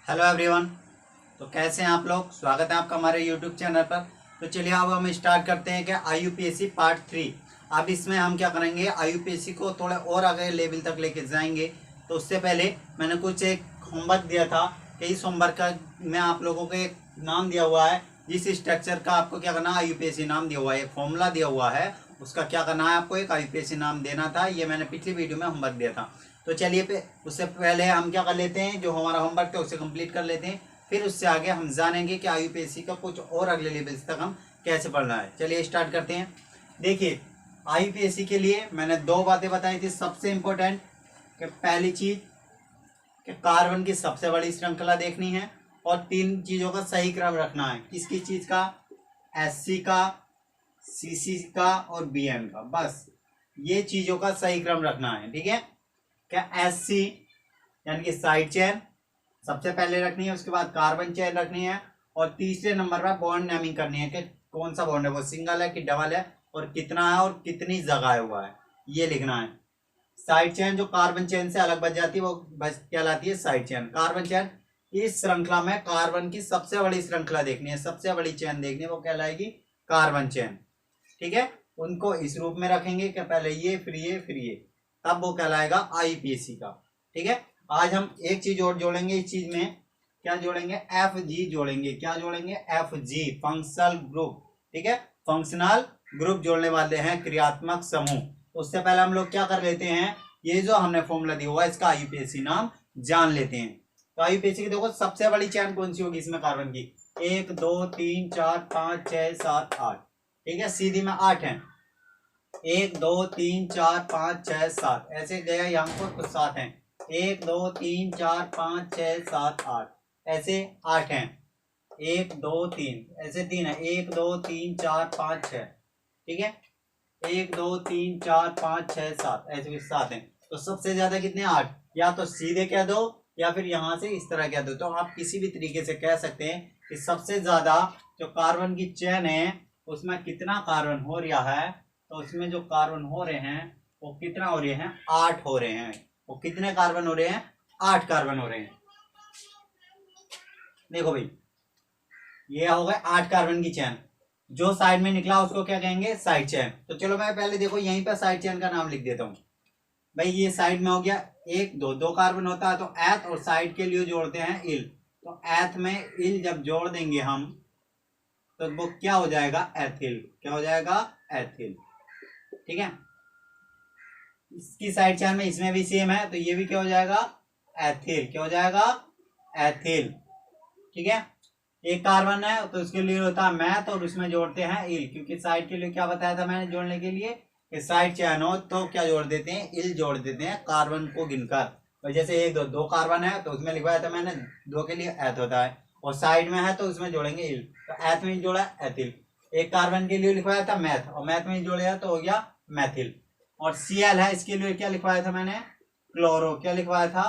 Hello everyone. तो कैसे हैं आप लोग। स्वागत है आपका हमारे यूट्यूब चैनल पर। तो चलिए अब हम स्टार्ट करते हैं कि IUPAC पार्ट 3। अब इसमें हम क्या करेंगे, IUPAC को थोड़ा और आगे लेवल तक लेके जाएंगे। तो उससे पहले मैंने कुछ एक होमवर्क दिया था कि इस होमवर्क का मैं आप लोगों को एक नाम दिया हुआ है। जिस स्ट्रक्चर का आपको क्या करना है, IUPAC नाम दिया हुआ है, एक फॉर्मूला दिया हुआ है, उसका क्या करना है, आपको एक IUPAC नाम देना था। ये मैंने पिछली वीडियो में होमवर्क दिया था। तो चलिए उससे पहले हम क्या कर लेते हैं, जो हमारा होमवर्क है उसे कंप्लीट कर लेते हैं। फिर उससे आगे हम जानेंगे कि IUPAC का कुछ और अगले लेवल्स तक हम कैसे पढ़ना है। चलिए स्टार्ट करते हैं। देखिए IUPAC के लिए मैंने दो बातें बताई थी सबसे इंपॉर्टेंट। कि पहली चीज कि कार्बन की सबसे बड़ी श्रृंखला देखनी है, और तीन चीजों का सही क्रम रखना है। किसकी चीज का, SC का, CC का और BN का। बस ये चीजों का सही क्रम रखना है, ठीक है। क्या SC यानी कि साइड चेन सबसे पहले रखनी है, उसके बाद कार्बन चेन रखनी है, और तीसरे नंबर पर बॉन्ड नेमिंग करनी है कि कौन सा बॉन्ड है, वो सिंगल है कि डबल है, और कितना है और कितनी जगह हुआ है, ये लिखना है। साइड चेन जो कार्बन चेन से अलग बच जाती है वो बस कहलाती है साइड चेन। कार्बन चेन इस श्रृंखला में कार्बन की सबसे बड़ी श्रृंखला देखनी है, सबसे बड़ी चेन देखनी है, वो कहलाएगी कार्बन चेन, ठीक है। उनको इस रूप में रखेंगे कि पहले ये फिर ये फिर ये, तब वो कहलाएगा IUPAC का, ठीक है। आज हम एक चीज और जोड़ेंगे इस चीज में। क्या जोड़ेंगे, FG जोड़ेंगे। क्या जोड़ेंगे, FG फंक्शनल ग्रुप, ठीक है। फंक्शनल ग्रुप जोड़ने वाले हैं, क्रियात्मक समूह। उससे पहले हम लोग क्या कर लेते हैं, ये जो हमने फॉर्मूला दिया हुआ है इसका IUPAC नाम जान लेते हैं। तो IUPAC की देखो सबसे बड़ी चेन कौन सी होगी इसमें कार्बन की, 1 2 3 4 5 6 7 8, ठीक है। सीधी में 8 है, 1 2 3 4 5 6 7, ऐसे गया यहाँ पर कुछ 7 हैं, 1 2 3 4 5 6 7 8, ऐसे 8 हैं, 1 2 3 ऐसे 3 है, 1 2 3 4 5 6, ठीक है। 1 2 3 4 5 6 7, ऐसे 7 हैं। तो सबसे ज्यादा कितने, 8। या तो सीधे कह दो या फिर यहां से इस तरह कह दो, तो आप किसी भी तरीके से कह सकते हैं कि सबसे ज्यादा जो कार्बन की चेन है उसमें कितना कार्बन हो रहा है। तो उसमें जो कार्बन हो रहे हैं वो कितना हो रहे हैं, 8 हो रहे हैं। वो कितने कार्बन हो रहे हैं, 8 कार्बन हो रहे हैं। देखो भाई, ये हो गए 8 कार्बन की चेन। जो साइड में निकला उसको क्या कहेंगे, साइड चेन। तो चलो मैं पहले देखो यहीं पर साइड चेन का नाम लिख देता हूं। भाई ये साइड में हो गया, 1 2 2 कार्बन होता है तो एथ, और साइड के लिए जोड़ते हैं इल। तो एथ में इल जब जोड़ देंगे हम तो वो क्या हो जाएगा, एथिल। क्या हो जाएगा, एथिल, ठीक है। इसकी साइड चेन में इसमें भी सेम है, तो ये भी क्या हो जाएगा, एथिल। क्या हो जाएगा, एथिल, ठीक है। एक कार्बन है तो उसके लिए होता है मैथ, और उसमें जोड़ते हैं इल, क्योंकि साइड के लिए क्या बताया था मैंने जोड़ने के लिए कि साइड चेन हो तो क्या जोड़ देते हैं, इल जोड़ देते हैं कार्बन को गिनकर। तो जैसे 1 2 2 कार्बन है तो उसमें लिखवाया था मैंने, 2 के लिए एथ होता है, और साइड में है तो उसमें जोड़ेंगे इल। तो एथ में जोड़ा एथिल। एक कार्बन के लिए लिखवाया था मैथ, और मैथ में जोड़ेगा तो हो गया मैथिल। और Cl है, इसके लिए क्या लिखवाया था मैंने, क्लोरो। क्या लिखवाया था,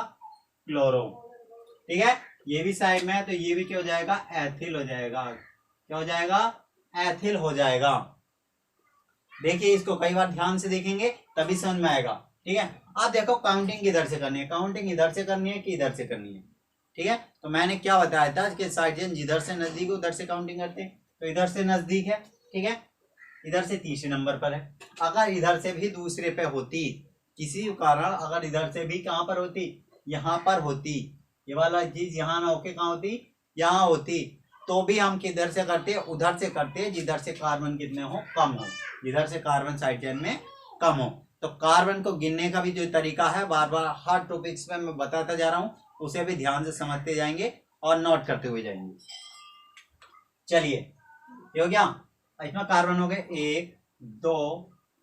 क्लोरो, ठीक है। ये भी साइड में है तो ये भी क्या हो जाएगा, एथिल हो जाएगा। क्या हो जाएगा, एथिल हो जाएगा। देखिए इसको कई बार ध्यान से देखेंगे तभी समझ में आएगा, ठीक है। अब देखो काउंटिंग किधर से करनी है, काउंटिंग इधर से करनी है कि इधर से करनी है, ठीक है। तो मैंने क्या बताया था कि साइड चेन जिधर से नजदीक उधर से काउंटिंग करते हैं। तो इधर से नजदीक है, ठीक है, इधर से तीसरे नंबर पर है। अगर इधर से भी दूसरे पे होती, किसी कारण अगर इधर से भी कहां पर होती, यहां पर होती, ये वाला चीज यहाँ ना होके कहां होती, यहाँ होती, तो भी हम किधर से करते, उधर से करते जिधर से कार्बन कितने हो, कम हो, जिधर से कार्बन साइड चेन में कम हो। तो कार्बन को गिनने का भी जो तरीका है, बार बार हर टॉपिक्स में मैं बताता जा रहा हूं, उसे भी ध्यान से समझते जाएंगे और नोट करते हुए जाएंगे। चलिए ये हो गया। इसमें कार्बन हो गए 1 2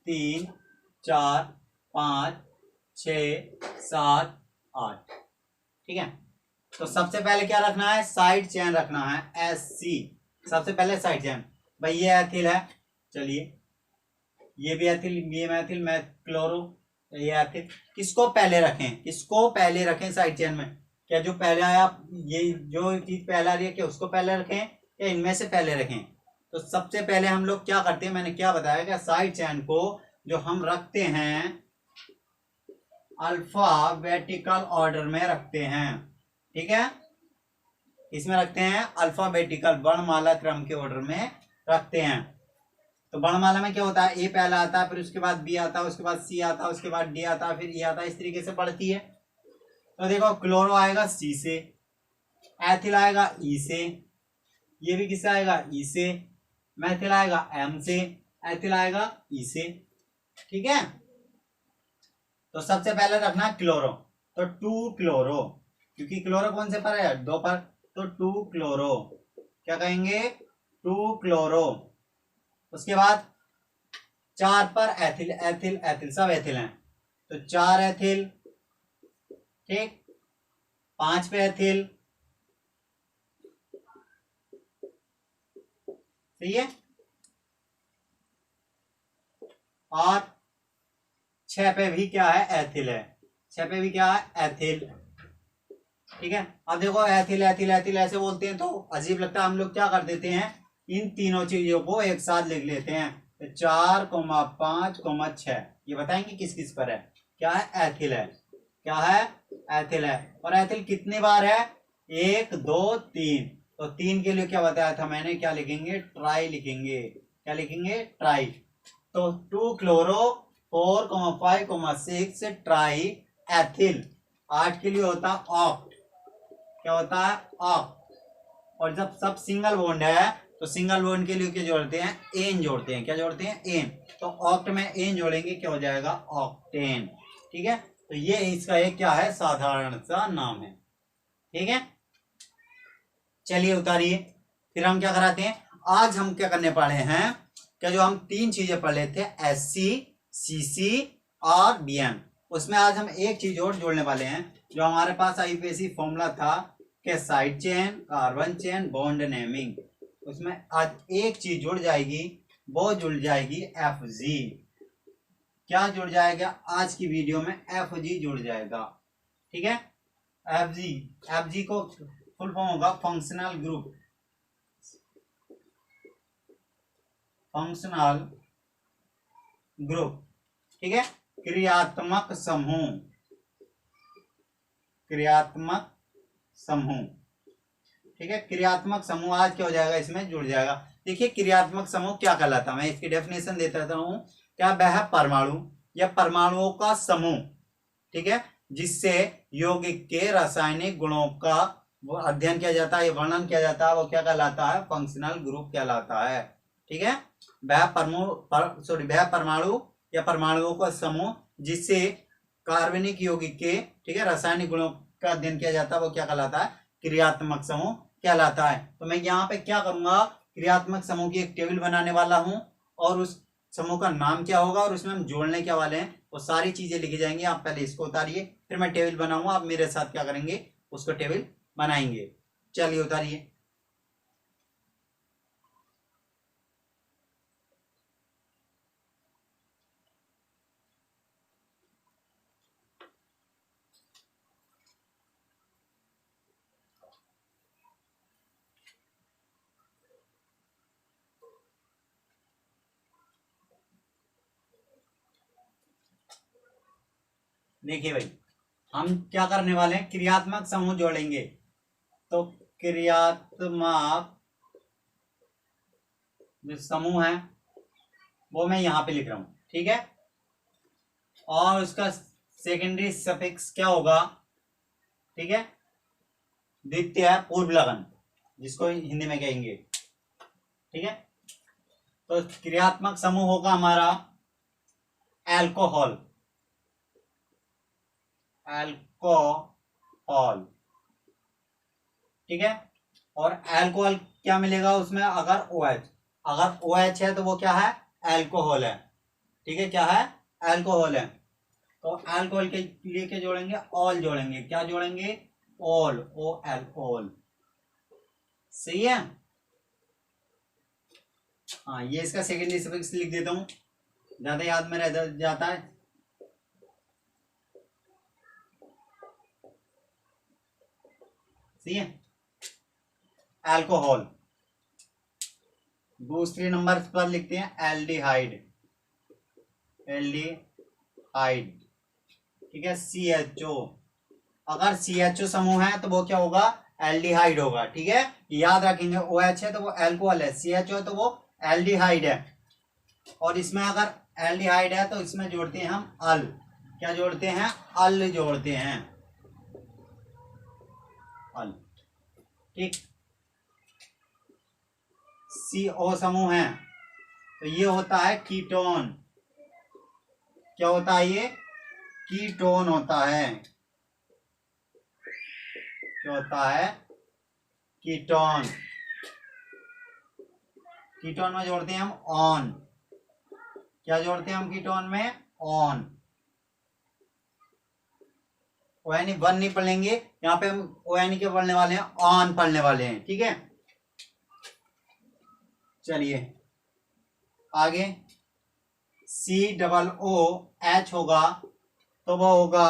3 4 5 6 7 8, ठीक है। तो सबसे पहले क्या रखना है, साइड चेन रखना है, SC। सबसे पहले साइड चेन। भाई ये एथिल है, चलिए ये भी एथिल, ये मैथिल, मैं क्लोरो, ये एथिल। किसको पहले रखें, किसको पहले रखें साइड चेन में, क्या जो पहले आया, ये जो चीज पहला रही है क्या उसको पहले रखें या इनमें से पहले रखें। तो सबसे पहले हम लोग क्या करते हैं, मैंने क्या बताया कि साइड चेन को जो हम रखते हैं अल्फाबेटिकल ऑर्डर में रखते हैं, ठीक है। इसमें रखते हैं अल्फाबेटिकल, वर्णमाला क्रम के ऑर्डर में रखते हैं। तो वर्णमाला में क्या होता है, ए पहला आता है, फिर उसके बाद बी आता है, उसके बाद सी आता है, उसके बाद डी आता है, फिर ई आता है, इस तरीके से बढ़ती है। तो देखो क्लोरो आएगा सी से, एथिल आएगा ई से, ये भी किससे आएगा, ई से, मैथिल आएगा एम से, एथिल आएगा ई से। ठीक है, तो सबसे पहले रखना क्लोरो, तो 2 क्लोरो, क्योंकि क्लोरो कौन से पर है, 2 पर, तो 2 क्लोरो, क्या कहेंगे, 2 क्लोरो। उसके बाद 4 पर एथिल, एथिल एथिल सब एथिल हैं, तो 4 एथिल। ठीक, 5 पे एथिल, सही है, और 6 पे भी क्या है, एथिल है, 6 पे भी क्या है, एथिल। ठीक है, अब देखो एथिल एथिल एथिल ऐसे बोलते हैं तो अजीब लगता है, हम लोग क्या कर देते हैं, इन तीनों चीजों को एक साथ लिख लेते हैं, तो 4, 5, 6, ये बताएंगे किस किस पर है, क्या है, एथिल है, क्या है, एथिल है। और एथिल कितनी बार है, 1 2 3, तो 3 के लिए क्या बताया था मैंने, क्या लिखेंगे, ट्राई लिखेंगे, क्या लिखेंगे, ट्राई। तो 2 क्लोरो 4, 5, 6 ट्राई एथिल। 8 के लिए होता ऑक्ट, क्या होता है, ऑक्ट। और जब सब सिंगल बॉन्ड है तो सिंगल बॉन्ड के लिए क्या जोड़ते हैं, एन जोड़ते हैं, क्या जोड़ते हैं, एन। तो ऑक्ट में एन जोड़ेंगे, क्या हो जाएगा, ऑक्टेन। ठीक है, तो ये इसका एक क्या है, साधारण सा नाम है। ठीक है, चलिए उतारिए, फिर हम क्या कराते हैं, आज हम क्या करने पड़े हैं, क्या जो हम 3 चीजें पढ़ लेते हैं, एससी, सीसी और बीएम, उसमें आज हम एक चीज और जोड़ने वाले हैं, जो हमारे पास आईयूपीएसी फॉर्मूला था कि side chain, carbon chain, bond naming, उसमें आज एक चीज जुड़ जाएगी, वो जुड़ जाएगी एफजी। क्या जुड़ जाएगा, आज की वीडियो में एफजी जुड़ जाएगा। ठीक है, एफजी, एफजी को फुल फॉर्म होगा फंक्शनल ग्रुप, फंक्शनल ग्रुप। ठीक है, क्रियात्मक समूह, क्रियात्मक समूह। ठीक है, क्रियात्मक समूह आज क्या हो जाएगा, इसमें जुड़ जाएगा। देखिए क्रियात्मक समूह क्या कहलाता है, मैं इसकी डेफिनेशन देता हूं, क्या वह परमाणु या परमाणुओं का समूह, ठीक है, जिससे यौगिक के रासायनिक गुणों का वो अध्ययन किया जाता है, वर्णन किया जाता है, वो क्या कहलाता है, फंक्शनल ग्रुप कहलाता है। ठीक है, वह परमाणु या परमाणुओं का समूह जिससे कार्बनिक यौगिक के, ठीक है, रासायनिक गुणों का अध्ययन किया जाता है, वो क्या कहलाता है, क्रियात्मक समूह कहलाता है। तो मैं यहाँ पे क्या करूंगा, क्रियात्मक समूह की एक टेबल बनाने वाला हूं, और उस समूह का नाम क्या होगा और उसमें हम जोड़ने क्या वाले हैं, वो सारी चीजें लिखी जाएंगी। आप पहले इसको उतारिए, फिर मैं टेबल बनाऊंगा, आप मेरे साथ क्या करेंगे, उसको टेबल बनाएंगे। चलिए उतारिए। देखिए भाई, हम क्या करने वाले हैं, क्रियात्मक समूह जोड़ेंगे। तो क्रियात्मक जो समूह है वो मैं यहां पे लिख रहा हूं, ठीक है, और उसका सेकेंडरी सफिक्स क्या होगा, ठीक है, द्वितीय पूर्व लगन, जिसको हिंदी में कहेंगे। ठीक है, तो क्रियात्मक समूह होगा हमारा एल्कोहल, एल्कोहल, ठीक है, और एल्कोहल क्या मिलेगा उसमें, अगर OH, अगर OH है तो वो क्या है, एल्कोहल है। ठीक है, क्या है, एल्कोहल है। तो एल्कोहल के लिए क्या जोड़ेंगे, ऑल जोड़ेंगे, क्या जोड़ेंगे, ऑल, OL, ऑल। सही है, हाँ, ये इसका सेकेंडरी सफिक्स लिख देता हूं, ज्यादा याद में रह जाता है। सही है, अल्कोहल। दूसरे नंबर पर लिखते हैं एल्डिहाइड, एल्डिहाइड, ठीक है, CHO। अगर CHO समूह है तो वो क्या होगा, एल्डिहाइड होगा। ठीक है, याद रखेंगे। ओ एच है तो वो अल्कोहल है, सी एच हो तो वो एल्डिहाइड है। और इसमें अगर एल्डिहाइड है तो इसमें जोड़ते हैं हम अल। क्या जोड़ते हैं? अल जोड़ते हैं, अल। ठीक, सी ओ समूह है तो ये होता है कीटोन। क्या होता है ये? कीटोन होता है। क्या होता है? कीटोन। कीटोन में जोड़ते हैं हम ऑन। क्या जोड़ते हैं हम कीटोन में? ऑन। ओएन वन नहीं पढ़ेंगे यहाँ पे, हम ओएन के पढ़ने वाले हैं, ऑन पढ़ने वाले हैं। ठीक है, चलिए आगे। सी डबल ओ एच होगा तो वो होगा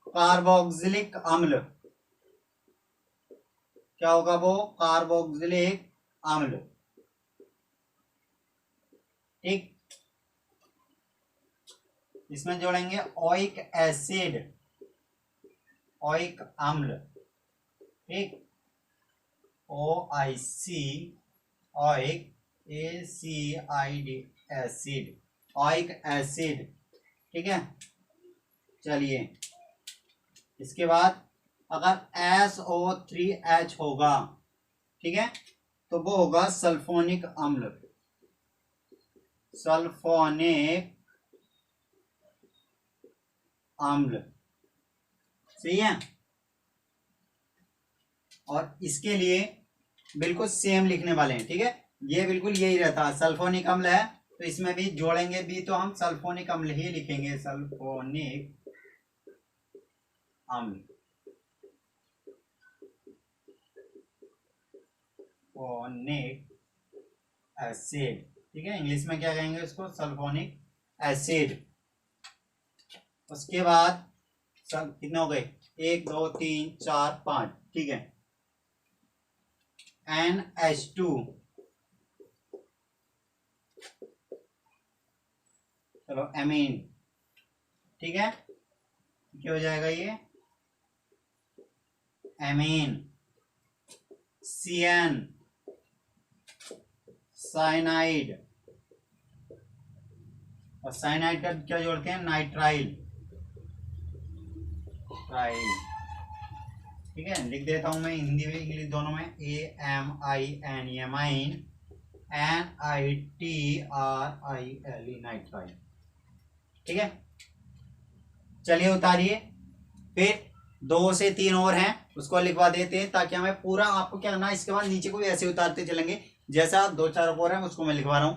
कार्बोक्सिलिक अम्ल। क्या होगा वो? कार्बोक्सिलिक अम्ल। ठीक, इसमें जोड़ेंगे ओइक एसिड, ओइक अम्ल। ठीक, O I C, oic, A C I D, acid, oic acid. ठीक है, चलिए इसके बाद अगर SO3H होगा, ठीक है, तो वो होगा सल्फोनिक अम्ल। सल्फोनिक अम्ल, सही है। और इसके लिए बिल्कुल सेम लिखने वाले हैं। ठीक है, ये बिल्कुल यही रहता है, सल्फोनिक अम्ल है तो इसमें भी जोड़ेंगे भी तो हम सल्फोनिक अम्ल ही लिखेंगे, सल्फोनिक अम्ल, सल्फोनिक एसिड। ठीक है, इंग्लिश में क्या कहेंगे उसको? Sulphonic acid. उसके बाद सब कितने हो गए? 1 2 3 4 5। ठीक है, NH2, चलो एमीन। ठीक है, क्या हो जाएगा ये? एमीन। CN, cyanide. और साइनाइड का क्या जोड़ते हैं? नाइट्राइल, ट्राइल। ठीक है, लिख देता हूं मैं हिंदी में इंग्लिश दोनों में। AMIN, amine, NITRILE, nitrile. ठीक है, चलिए उतारिए। फिर 2 से 3 और हैं, उसको लिखवा देते हैं ताकि हमें पूरा, आपको क्या करना है इसके बाद नीचे को भी ऐसे उतारते चलेंगे जैसा 2 4 और हैं उसको मैं लिखवा रहा हूं।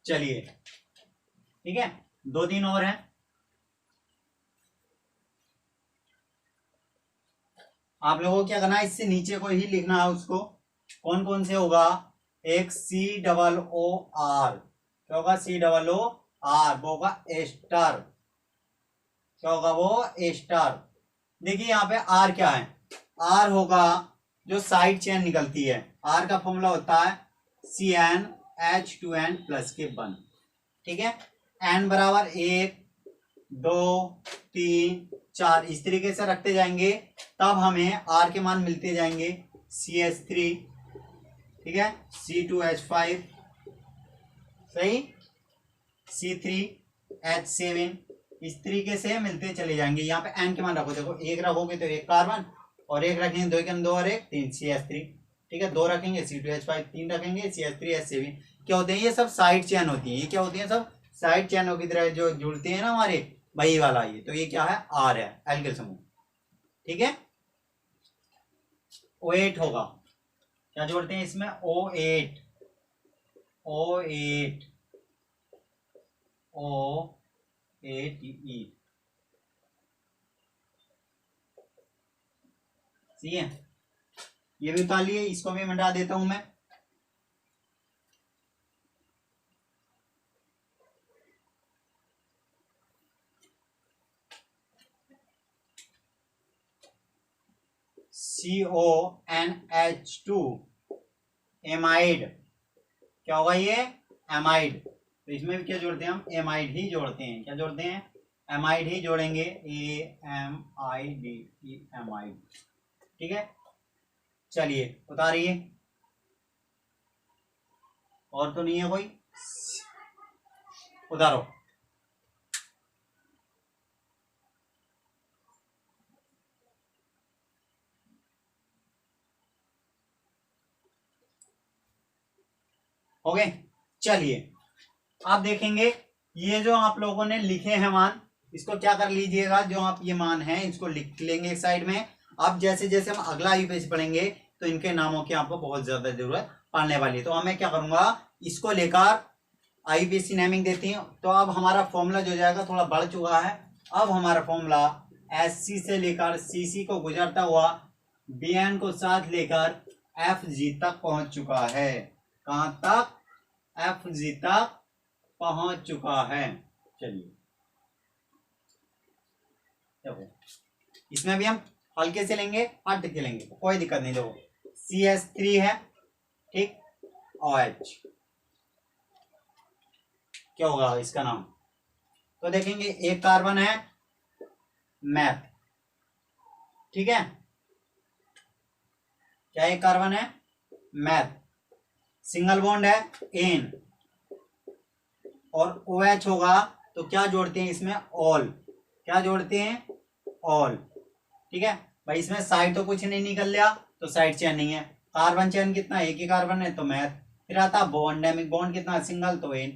चलिए, ठीक है, 2 3 और हैं। आप लोगों को क्या करना है, इससे नीचे को ही लिखना है उसको। कौन कौन से होगा? एक COOR। क्या होगा? COOR, वो होगा एस्टर। क्या होगा वो? एस्टर। देखिए यहाँ पे आर क्या है? आर होगा जो साइड चेन निकलती है। आर का फॉर्मूला होता है CnH2n प्लस के 1। ठीक है, एन बराबर 1 2 3 4 इस तरीके से रखते जाएंगे, तब हमें आर के मान मिलते जाएंगे। CH3, ठीक है, C2H5, सही, C3H7, इस तरीके से मिलते चले जाएंगे। यहाँ पे एन के मान रखो, देखो 1 रखोगे तो 1 कार्बन, और 1 रखेंगे 2 के 2 और 1 3, CH3। ठीक है, 2 रखेंगे C2H5, 3 रखेंगे CH3H7। क्या होते हैं? ये सब साइड चेन होती है। ये क्या होती है? सब साइड चैनों की तरह जो जुड़ते हैं ना हमारे, वही वाला ये। तो ये क्या है? आर है, एल्किल समूह। ठीक है, O8 होगा। क्या जोड़ते हैं इसमें? O8, O8, O8E। सही है, ये भी उतार लिए, इसको भी मिटा देता हूं मैं। CONH2 amide. क्या होगा ये? एमाइड। तो इसमें भी क्या जोड़ते हैं हम? एमाइड ही जोड़ते हैं। क्या जोड़ते हैं? एमाइड ही जोड़ेंगे। AMID, amide. ठीक है, चलिए उतारिए। और तो नहीं है कोई? उतारो। हो गए। चलिए आप देखेंगे ये जो आप लोगों ने लिखे हैं मान, इसको क्या कर लीजिएगा, जो आप ये मान है इसको लिख लेंगे एक साइड में। अब जैसे जैसे हम अगला यूपीएससी पढ़ेंगे तो इनके नामों की आपको बहुत ज्यादा जरूरत पड़ने वाली है। तो मैं क्या करूंगा, इसको लेकर आईयूपीएससी नेमिंग देती हूँ। तो अब हमारा फॉर्मूला जो जाएगा थोड़ा बढ़ चुका है। अब हमारा फॉर्मूला SC से लेकर CC को गुजरता हुआ BN को साथ लेकर FG तक पहुंच चुका है। कहां तक? FG तक पहुंच चुका है। चलिए देखो, इसमें भी हम हल्के से लेंगे, हट के लेंगे, कोई दिक्कत नहीं। देखो CH3 है, ठीक, OH क्या होगा इसका नाम? तो देखेंगे एक कार्बन है मैथ, ठीक है, क्या एक कार्बन है मैथ, सिंगल बॉन्ड है एन, और OH होगा तो क्या जोड़ते हैं इसमें? ऑल। क्या जोड़ते हैं? ऑल। ठीक है भाई, इसमें साइड तो कुछ नहीं निकल लिया तो साइड चेन नहीं है। कार्बन चेन कितना? एक ही कार्बन है तो मैथ। फिर आता बॉन्ड, डायमिक बॉन्ड कितना? सिंगल तो एन।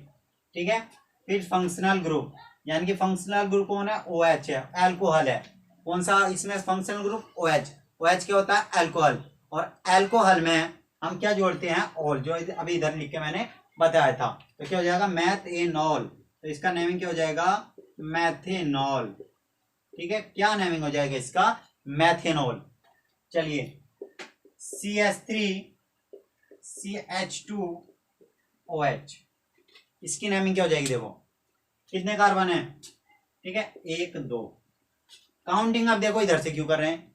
ठीक है, फिर फंक्शनल ग्रुप, यानी कि फंक्शनल ग्रुप कौन है? OH है, अल्कोहल है। कौन सा इसमें फंक्शनल ग्रुप? OH। OH क्या होता है? अल्कोहल। और अल्कोहल में हम क्या जोड़ते हैं? ऑल, जो अभी इधर लिख के मैंने बताया था। तो क्या हो जाएगा? मैथेनॉल। तो इसका नेमिंग क्या हो जाएगा? मैथेनॉल। ठीक है, क्या नेमिंग हो जाएगा इसका? मैथेनॉल। चलिए CH3 CH2OH, इसकी नेमिंग क्या हो जाएगी? देखो कितने कार्बन है? ठीक है, 1 2। काउंटिंग अब देखो इधर से क्यों कर रहे हैं?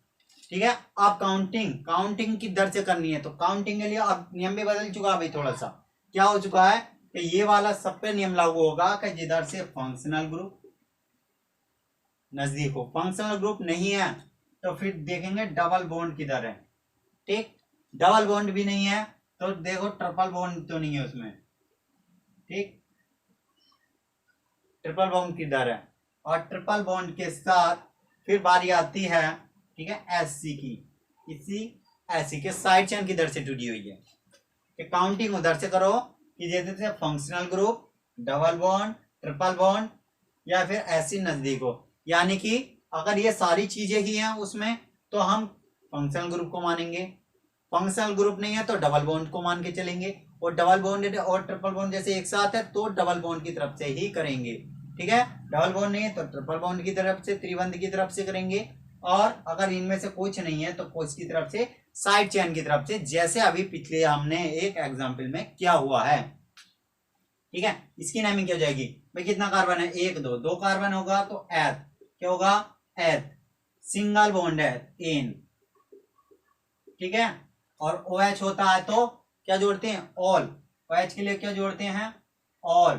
ठीक है, आप काउंटिंग किधर से करनी है? तो काउंटिंग के लिए अब नियम भी बदल चुका है भाई थोड़ा सा। क्या हो चुका है कि ये वाला सब पे नियम लागू होगा कि जिधर से फंक्शनल ग्रुप नजदीक हो। फंक्शनल ग्रुप नहीं है तो फिर देखेंगे डबल बॉन्ड किधर है। ठीक, डबल बॉन्ड भी नहीं है तो देखो ट्रिपल बॉन्ड तो नहीं है उसमें। ठीक, ट्रिपल बॉन्ड किधर है? और ट्रिपल बॉन्ड के साथ फिर बारी आती है, ठीक है, SC की। इसी SC के साइड चेन किधर से जुड़ी हुई है? कि काउंटिंग उधर से करो कि जैसे functional group, double bond, triple bond, या फिर SC नजदीक हो। यानी कि अगर ये सारी चीजें ही हैं उसमें तो हम फंक्शनल ग्रुप को मानेंगे। फंक्शनल ग्रुप नहीं है तो डबल बॉन्ड को मान के चलेंगे। और डबल बॉन्ड और ट्रिपल बॉन्ड जैसे एक साथ है तो डबल बॉन्ड की तरफ से ही करेंगे। ठीक है, डबल बॉन्ड नहीं है तो ट्रिपल बॉन्ड की तरफ से, त्रिबंध की तरफ से करेंगे। और अगर इनमें से कुछ नहीं है तो कुछ की तरफ से, साइड चेन की तरफ से, जैसे अभी पिछले हमने एक एग्जाम्पल में क्या हुआ है। ठीक है, इसकी नेमिंग क्या हो जाएगी भाई? कितना कार्बन है? 1 2। 2 कार्बन होगा तो एथ, क्या होगा? एथ। सिंगल बॉन्ड है एन। ठीक है, और OH होता है तो क्या जोड़ते हैं? ऑल। OH के लिए क्या जोड़ते हैं? ऑल।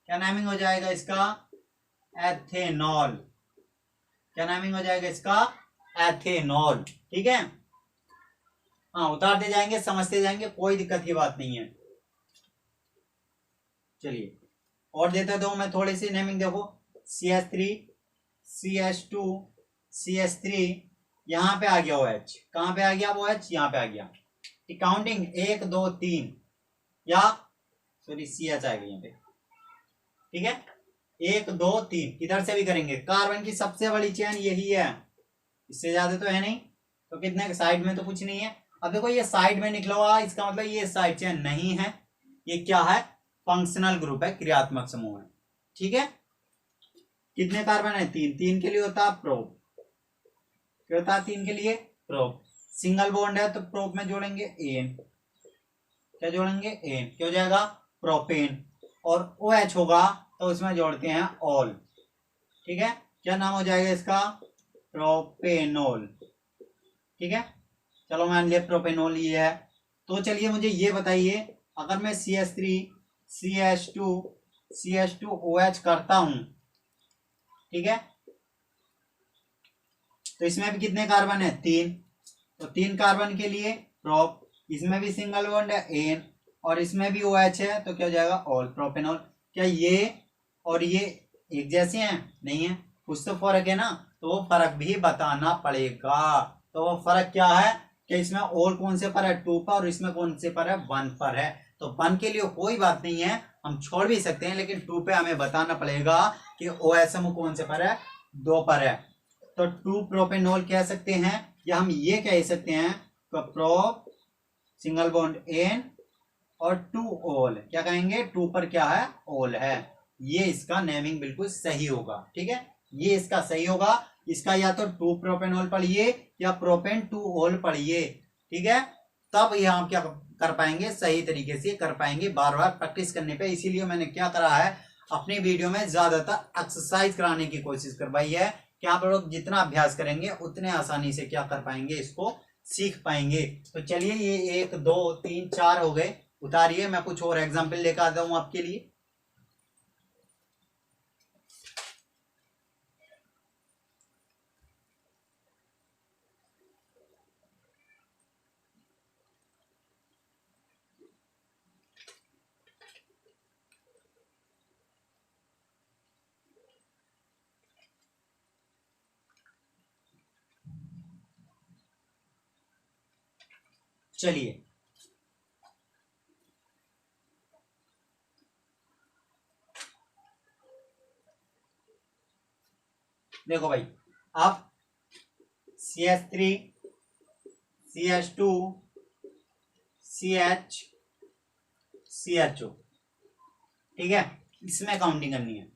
क्या नेमिंग हो जाएगा इसका? एथेनॉल। क्या नेमिंग हो जाएगा इसका? एथेनॉल। ठीक है, हाँ उतारते जाएंगे, समझते जाएंगे, कोई दिक्कत की बात नहीं है। चलिए और देता दो मैं थोड़ी सी नेमिंग। देखो CH3 CH2 CH3, यहाँ पे आ गया OH। कहाँ पे आ गया OH? यहाँ पे आ गया। काउंटिंग 1 2 3, या सॉरी CH आएगा यहाँ पे। ठीक है, 1 2 3 इधर से भी करेंगे। कार्बन की सबसे बड़ी चेन यही है, इससे ज्यादा तो है नहीं। तो कितने साइड में तो कुछ नहीं है। अब देखो ये साइड में निकला हुआ, इसका मतलब ये साइड चेन नहीं है। ये क्या है? फंक्शनल ग्रुप है, क्रियात्मक समूह है। ठीक है, कितने कार्बन है? 3। 3 के लिए होता है प्रोप। क्या होता है 3 के लिए? प्रोप। सिंगल बॉन्ड है तो प्रोप में जोड़ेंगे एन। क्या जोड़ेंगे? एन। क्या हो जाएगा? प्रोपेन। और OH होगा तो उसमें जोड़ते हैं ऑल। ठीक है, क्या नाम हो जाएगा इसका? प्रोपेनॉल। ठीक है, चलो मान लिया प्रोपेनॉल ये है। तो चलिए मुझे ये बताइए, अगर मैं CH3 CH2 CH2OH करता हूं, ठीक है, तो इसमें भी कितने कार्बन है? 3। तो 3 कार्बन के लिए प्रोप, इसमें भी सिंगल बॉन्ड है एन, और इसमें भी OH है, तो क्या हो जाएगा? All propanol. क्या ये और ये एक जैसे हैं? नहीं है, कुछ तो फर्क है ना, तो वो फर्क भी बताना पड़ेगा। तो वो फर्क क्या है कि इसमें ऑल कौन से पर है? 2 पर, और इसमें कौन से पर है? 1 पर है। तो 1 के लिए कोई बात नहीं है, हम छोड़ भी सकते हैं, लेकिन 2 पे हमें बताना पड़ेगा कि OH समूह कौन से पर है? 2 पर है। तो 2 प्रोपेनॉल कह सकते हैं, या हम ये कह सकते हैं तो प्रोप सिंगल बॉन्ड एन और 2 ऑल, क्या कहेंगे? 2 पर क्या है? ऑल है। ये इसका नेमिंग बिल्कुल सही होगा, ठीक है, ये इसका सही होगा। इसका या तो 2 प्रोपेनॉल पढ़िए या प्रोपेन 2 ऑल पढ़िए, ठीक है, तब ये हम क्या कर पाएंगे? सही तरीके से कर पाएंगे, बार बार प्रैक्टिस करने पे। इसीलिए मैंने क्या करा है, अपनी वीडियो में ज्यादातर एक्सरसाइज कराने की कोशिश करवाई है कि आप लोग जितना अभ्यास करेंगे उतने आसानी से क्या कर पाएंगे? इसको सीख पाएंगे। तो चलिए, ये 1 2 3 4 हो गए, उतारिए, मैं कुछ और एग्जाम्पल लेकर आता हूं आपके लिए। चलिए, देखो भाई, आप CH3 CH2 CH CHO, ठीक है, इसमें काउंटिंग करनी है।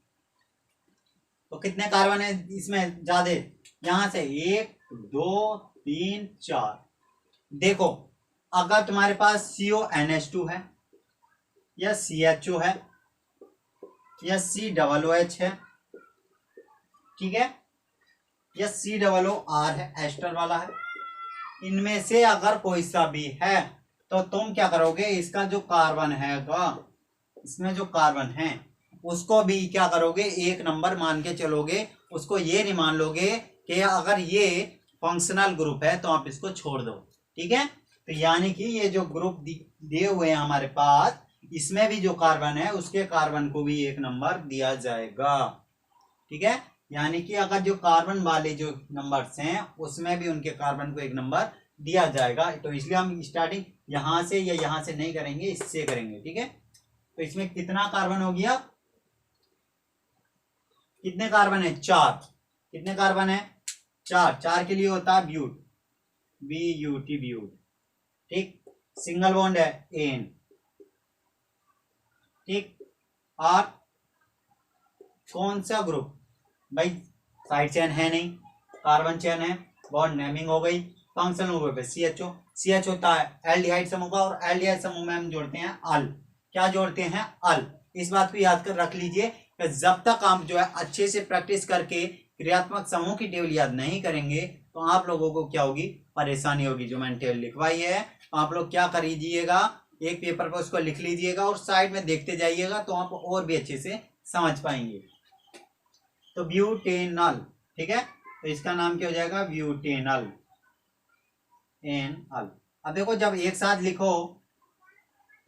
तो कितने कार्बन है इसमें? ज्यादा, यहां से 1 2 3 4। देखो, अगर तुम्हारे पास CONH2 है, या CHO है, या COOH है, ठीक है, या COOR है, एस्टर वाला है, इनमें से अगर कोई सा भी है, तो तुम क्या करोगे? इसका जो कार्बन है, इसमें जो कार्बन है उसको भी क्या करोगे? 1 नंबर मान के चलोगे। उसको ये नहीं मान लोगे कि अगर ये फंक्शनल ग्रुप है तो आप इसको छोड़ दो, ठीक है। तो यानी कि ये जो ग्रुप दिए हुए हैं हमारे पास, इसमें भी जो कार्बन है उसके कार्बन को भी 1 नंबर दिया जाएगा, ठीक है। यानी कि अगर जो कार्बन वाले जो नंबर्स हैं उसमें भी उनके कार्बन को 1 नंबर दिया जाएगा। तो इसलिए हम स्टार्टिंग यहां से या यहां से नहीं करेंगे, इससे करेंगे, ठीक है। तो इसमें कितना कार्बन हो गया? कितने कार्बन है? 4। कितने कार्बन है? 4। 4 के लिए होता है ब्यूट, BUT ब्यूट, ठीक। सिंगल बॉन्ड है एन, ठीक। और कौन सा ग्रुप? भाई साइड चेन है नहीं, कार्बन चेन है, बॉन्ड नेमिंग हो गई। फंक्शनल ग्रुप है CHO। CH होता है एल्डिहाइड समूह का, और एल्डिहाइड समूह में हम जोड़ते हैं अल। क्या जोड़ते हैं? अल। इस बात को याद कर रख लीजिए कि जब तक आप जो है अच्छे से प्रैक्टिस करके क्रियात्मक समूह की टेबल याद नहीं करेंगे तो आप लोगों को क्या होगी? परेशानी होगी। जो मैंने टेबल लिखवाई है, आप लोग क्या करिएगा, एक पेपर पर उसको लिख लीजिएगा और साइड में देखते जाइएगा, तो आप और भी अच्छे से समझ पाएंगे। तो ब्यूटेनल, ठीक है, तो इसका नाम क्या हो जाएगा? Butanal, anal. अब देखो, जब एक साथ लिखो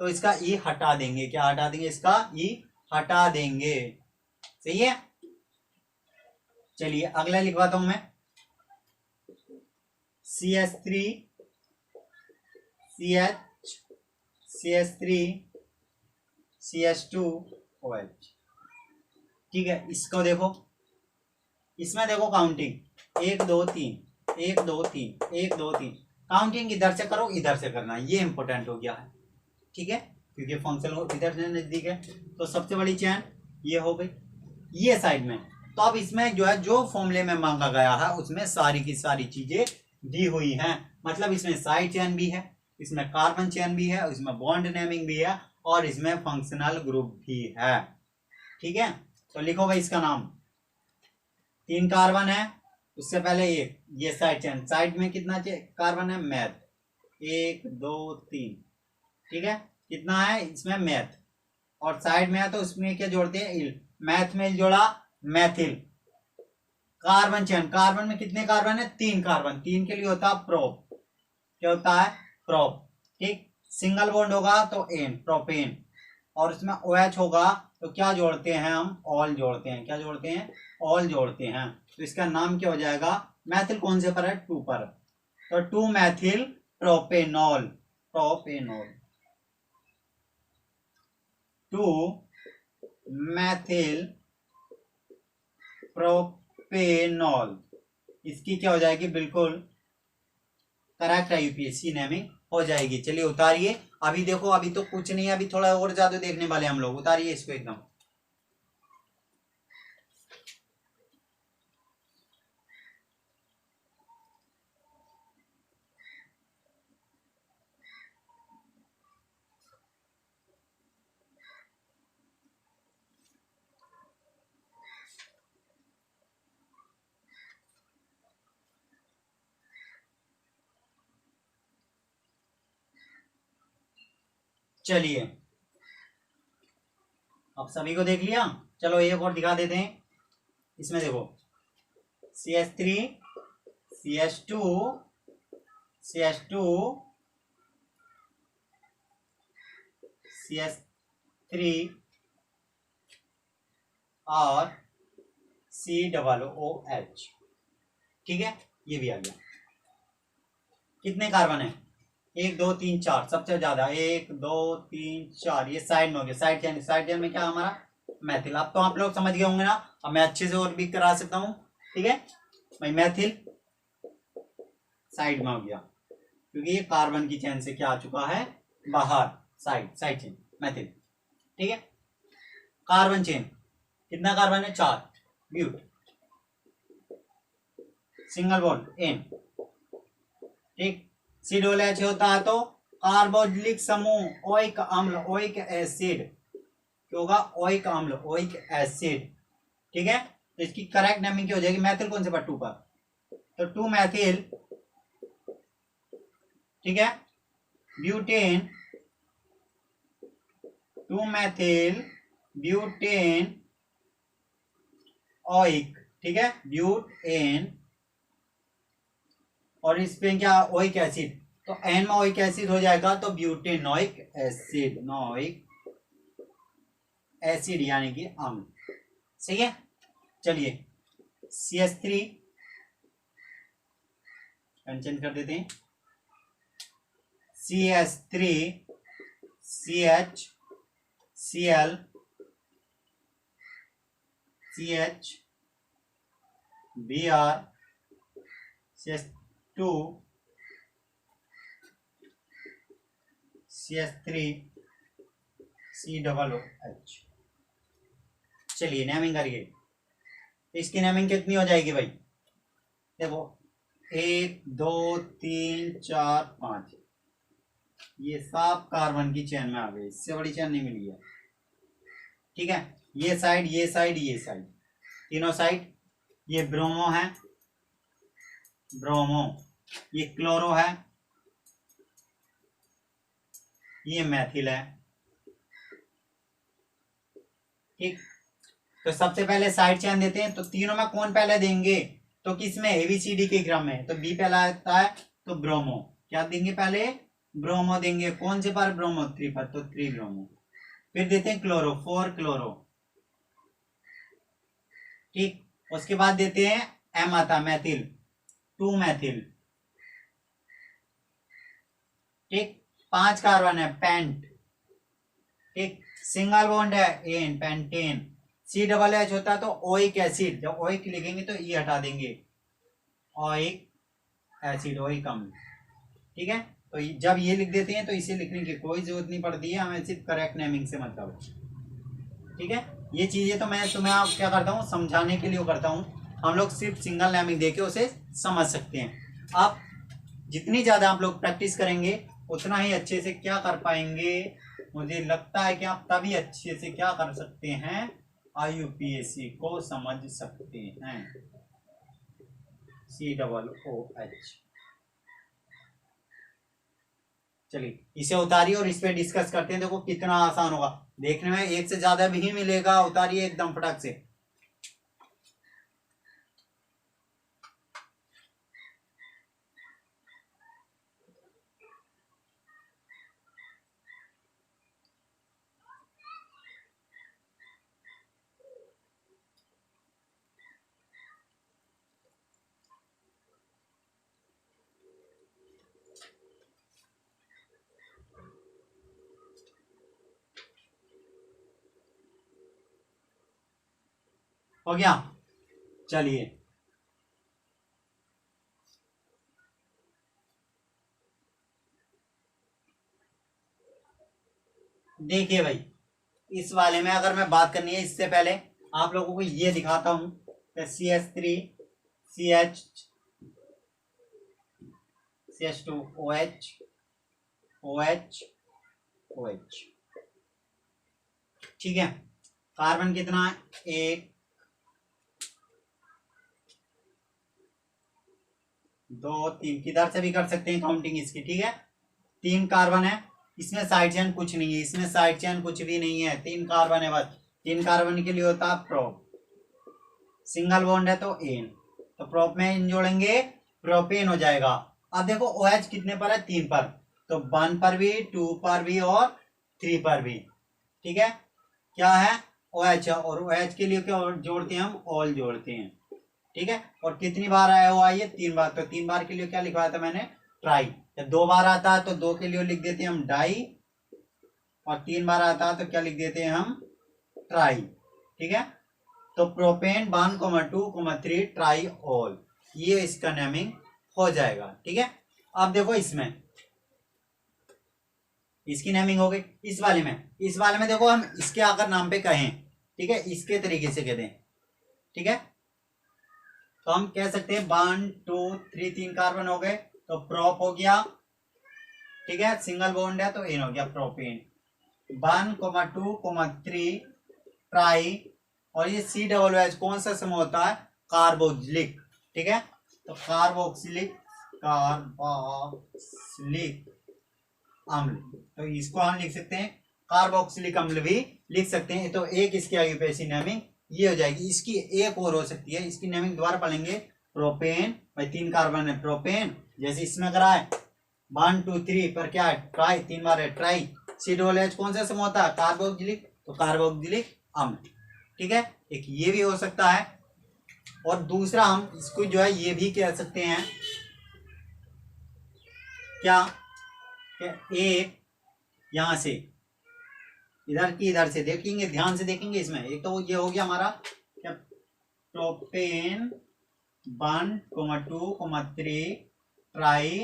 तो इसका ई हटा देंगे। क्या हटा देंगे? इसका ई हटा देंगे, सही है। चलिए अगला लिखवाता हूं मैं, CH3 CH CH3 CH2OH, ठीक है। इसको देखो, इसमें देखो काउंटिंग 1 2 3 1 2 3 1 2 3। काउंटिंग इधर से करो, इधर से करना, ये इंपॉर्टेंट हो गया है, ठीक है, क्योंकि फंक्शन इधर से नजदीक है। तो सबसे बड़ी चैन ये हो गई, ये साइड में। तो अब इसमें जो है, जो फॉर्मूले में मांगा गया है उसमें सारी की सारी चीजें दी हुई हैं। मतलब इसमें साइड चैन भी है, इसमें कार्बन चैन भी है, इसमें बॉन्ड नेमिंग भी है, और इसमें फंक्शनल ग्रुप भी है, ठीक है। तो लिखो भाई इसका नाम। 3 कार्बन है, उससे पहले ये साइड चैन, साइड में कितना कार्बन है? मैथ, 1 2 3, ठीक है। कितना है इसमें मैथ, और साइड में है तो उसमें क्या जोड़ते हैं, इल। मैथ में इल जोड़ा, मैथिल। कार्बन चेन, कार्बन में कितने कार्बन है, 3 कार्बन, 3 के लिए होता है प्रोप, क्या होता है, प्रोप, ठीक। सिंगल बॉन्ड होगा तो एन, प्रोपेन, और इसमें OH होगा तो क्या जोड़ते हैं हम, ऑल जोड़ते हैं, क्या जोड़ते हैं, ऑल जोड़ते हैं। तो इसका नाम क्या हो जाएगा, मैथिल कौन से पर है, 2 पर, तो 2 Maithil propanol, propanol, 2 Maithil propanol, इसकी क्या हो जाएगी, बिल्कुल करेक्ट है, यूपीएससी नेमिंग हो जाएगी। चलिए उतारिए, अभी देखो अभी तो कुछ नहीं है, अभी थोड़ा और ज्यादा देखने वाले हम लोग, उतारिए इसको एकदम। चलिए अब सभी को देख लिया, चलो एक और दिखा देते हैं। इसमें देखो CH3 CH2 CH2 CH3 और COOH, ठीक है, ये भी आ गया। कितने कार्बन है, 1 2 3 4, सबसे ज्यादा 1 2 3 4, ये साइड में हो गया, साइड चेन, साइड चेन में क्या हमारा मैथिल। अब तो आप लोग समझ गए होंगे ना, अब मैं अच्छे से और भी करा सकता हूँ, ठीक है भाई। मैथिल साइड में हो गया क्योंकि ये कार्बन की चेन से क्या आ चुका है, बाहर, साइड, साइड चेन मैथिल, ठीक है। कार्बन चेन कितना कार्बन है, 4, ब्यूट, सिंगल बॉन्ड एन, ठीक। COOH होता है तो कार्बोक्सिलिक समूह, ओइक अम्ल, ओइक एसिड, क्या होगा, ओइक अम्ल, ओइक एसिड, ठीक है। तो इसकी करेक्ट नेमिंग क्या हो जाएगी, मैथिल कौन से पर, 2 पर, तो 2 मैथिल, ठीक है, ब्यूटेन, 2 मैथिल ब्यूटेन ओइक, ठीक है, ब्यूटेन, और इस पे क्या, ओइक एसिड, तो एन में ओइक एसिड हो जाएगा तो ब्यूटेनोइक एसिड, नोइक एसिड यानी कि अम्ल, सही है। चलिए CH3 मेंशन कर देते हैं, CH3 CH Cl CH Br CH2 CH3 COOH। चलिए नेमिंग करिए, इसकी नेमिंग कितनी हो जाएगी भाई, देखो 1 2 3 4 5, ये सब कार्बन की चेन में आ गई, इससे बड़ी चेन नहीं मिली है, ठीक है। ये साइड, ये साइड, ये साइड, तीनों साइड, ये ब्रोमो है, ब्रोमो, ये क्लोरो है, ये मैथिल है, ठीक। तो सबसे पहले साइड चेन देते हैं, तो तीनों में कौन पहले देंगे, तो किसमें, ABCD के क्रम में, तो बी पहला आता है, तो ब्रोमो, क्या देंगे पहले, ब्रोमो देंगे, कौन से पर, ब्रोमो 3 पर, तो 3 ब्रोमो। फिर देते हैं क्लोरो, 4 क्लोरो, ठीक। उसके बाद देते हैं एम आता मैथिल, 2 मैथिल, ठीक। 5 कार्बन है, पेंट, ठीक। सिंगल बॉन्ड है, एन, पेंटेन। COOH होता है तो ओइक एसिड, जब ओइक लिखेंगे तो ई हटा देंगे, ओइक एसिड, ओइक अम्ल, ठीक है। तो जब ये लिख देते हैं तो इसे लिखने की कोई जरूरत नहीं पड़ती है, हमें सिर्फ करेक्ट नेमिंग से मतलब, ठीक है। ये चीजें तो मैं तुम्हें आप क्या करता हूँ, समझाने के लिए करता हूँ, हम लोग सिर्फ सिंगल नेमिंग देके उसे समझ सकते हैं। आप जितनी ज्यादा आप लोग प्रैक्टिस करेंगे उतना ही अच्छे से क्या कर पाएंगे, मुझे लगता है कि आप तभी अच्छे से क्या कर सकते हैं, IUPAC को समझ सकते हैं। COOH, चलिए इसे उतारिए और इस पे डिस्कस करते हैं। देखो कितना आसान होगा, देखने में एक से ज्यादा भी मिलेगा। उतारिए एकदम फटाक से। हो गया। चलिए देखिए भाई, इस वाले में अगर मैं बात करनी है, इससे पहले आप लोगों को ये दिखाता हूं CH3 CH CH2 OH OH OH। ठीक है, कार्बन कितना है? 1 2 3, किधर से भी कर सकते हैं काउंटिंग इसकी। ठीक है, 3 कार्बन है, इसमें साइड चेन कुछ नहीं है, इसमें साइड चेन कुछ भी नहीं है, 3 कार्बन है बस। 3 कार्बन के लिए होता है प्रोप, सिंगल बॉन्ड है तो एन, तो प्रोप में इन जोड़ेंगे प्रोपेन हो जाएगा। अब देखो OH कितने पर है? 3 पर, तो 1 पर भी, 2 पर भी और 3 पर भी। ठीक है, क्या है? OH है, और OH के लिए क्या जोड़ते हैं हम? ऑल जोड़ते हैं। ठीक है, और कितनी बार आया हुआ ये? 3 बार, तो 3 बार के लिए क्या लिखवाया था मैंने? ट्राई। जब 2 बार आता है तो 2 के लिए लिख देते हैं हम डाई, और 3 बार आता है तो क्या लिख देते हैं हम? ट्राई। ठीक है, तो प्रोपेन 1,2,3 ट्राई ऑल, ये इसका नेमिंग हो जाएगा। ठीक है, अब देखो इसमें इसकी नेमिंग हो गई। इस वाले में देखो, हम इसके अगर नाम पे कहें, ठीक है, इसके तरीके से कह दें, ठीक है, तो हम कह सकते हैं 1 2 3, 3 कार्बन हो गए तो प्रोप हो गया। ठीक है, सिंगल बॉन्ड है तो एन हो गया प्रोपेन। 1,2,3 ट्राई, और ये COOH कौन सा समूह होता है? कार्बोक्सिलिक। ठीक है, तो कार्बोक्सिलिक अम्ल, तो इसको हम लिख सकते हैं कार्बोक्सिलिक अम्ल भी लिख सकते हैं। तो एक इसकी आईयूपीएसी नेमिंग ये हो जाएगी। इसकी एक और हो सकती है, इसकी नेमिंग दोबारा पढ़ेंगे। प्रोपेन, भाई 3 कार्बन है प्रोपेन, जैसे इसमें करा है 1 2 3 पर क्या है? ट्राई, 3 बार है ट्राई। COOH कौन सा समूह होता है? कार्बोक्सिलिक, तो कार्बोक्सिलिक अम्ल। ठीक है, एक ये भी हो सकता है, और दूसरा हम इसको जो है ये भी कह सकते हैं क्या? एक यहां से इधर की इधर से देखेंगे, ध्यान से देखेंगे इसमें। एक तो ये हो गया हमारा क्या? प्रोपेन 1,2,3 ट्राई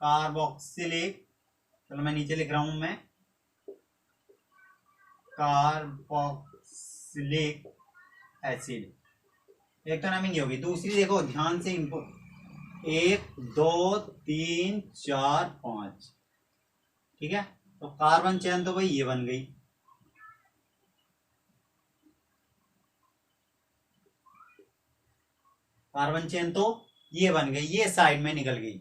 कार्बोक्सिलिक, चलो मैं नीचे लिख रहा हूं, मैं कार्बोक्सिलिक एसिड। एक तो नेमिंग होगी। दूसरी देखो ध्यान से, इनको 1 2 3 4 5। ठीक है, तो कार्बन चेन तो भाई ये बन गई, कार्बन चेन तो ये बन गई, ये साइड में निकल गई।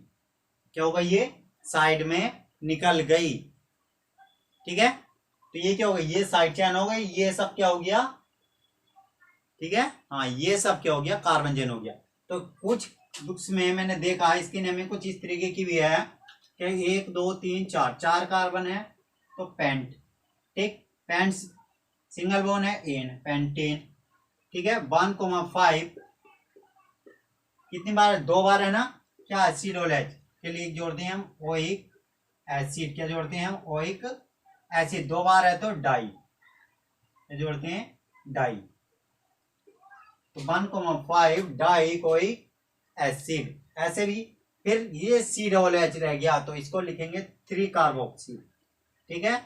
क्या होगा? ये साइड में निकल गई। ठीक है, तो ये क्या हो गई? ये साइड चेन हो गई, ये सब क्या हो गया? ठीक है, हाँ, ये सब क्या हो गया? कार्बन चेन हो गया। तो कुछ बुक्स में मैंने देखा है इसकी नेमिंग कुछ इस तरीके की भी है कि 1 2 3 4, 4 कार्बन है तो पेंट। ठीक, पेंट सिंगल बोन है एन, पेंटेन। ठीक है, 1,5 कितनी बार? 2 बार है ना। क्या? COOH के लिए जोड़ते हैं हम ओइक एसिड। क्या जोड़ते हैं हम? Oic acid. 2 बार है तो डाई, जोड़ते हैं डाई, तो 1,5 डाई ओइक एसिड। ऐसे भी फिर ये COOH रह गया तो इसको लिखेंगे 3 कार्बोक्सी। ठीक है,